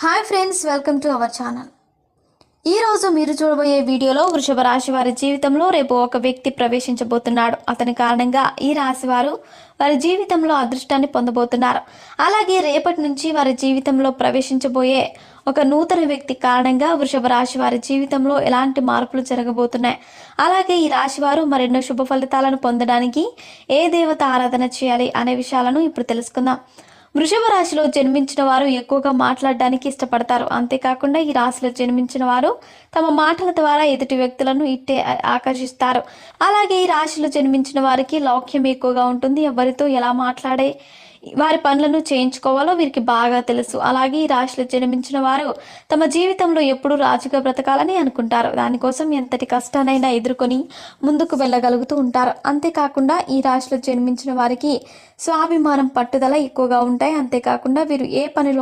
Hi friends, welcome to our channel. ఈరోజు మీరు చూడబోయే వీడియోలో వృషభ రాశి వారి జీవితంలో రేపు ఒక వ్యక్తి ప్రవేశించబోతున్నాడు. అతని కారణంగా ఈ రాశి వారు వారి జీవితంలో అదృష్టాన్ని పొందబోతున్నారు. అలాగే రేపటి నుంచి వారి జీవితంలో ప్రవేశించబోయే ఒక నూతన వ్యక్తి కారణంగా వృషభ రాశి వారి జీవితంలో ఎలాంటి మార్పులు జరగబోతున్నాయి, అలాగే ఈ రాశి వారు మరెన్నో శుభ ఫలితాలను పొందడానికి ఏ దేవత ఆరాధన చేయాలి అనే విషయాలను ఇప్పుడు తెలుసుకుందాం. వృషభ రాశిలో జన్మించిన వారు ఎక్కువగా మాట్లాడడానికి ఇష్టపడతారు. అంతేకాకుండా ఈ రాశిలో జన్మించిన వారు తమ మాటల ద్వారా ఎదుటి వ్యక్తులను ఇట్టే ఆకర్షిస్తారు. అలాగే ఈ రాశిలో జన్మించిన వారికి లౌక్యం ఎక్కువగా ఉంటుంది. ఎవరితో ఎలా మాట్లాడే వారి పనులను చేయించుకోవాలో వీరికి బాగా తెలుసు. అలాగే ఈ రాశిలో జన్మించిన వారు తమ జీవితంలో ఎప్పుడూ రాజుగా బ్రతకాలని అనుకుంటారు. దానికోసం ఎంతటి కష్టానైనా ఎదుర్కొని ముందుకు వెళ్ళగలుగుతూ ఉంటారు. అంతేకాకుండా ఈ రాశిలో జన్మించిన వారికి స్వాభిమానం, పట్టుదల ఎక్కువగా ఉంటాయి. అంతేకాకుండా వీరు ఏ పనిలో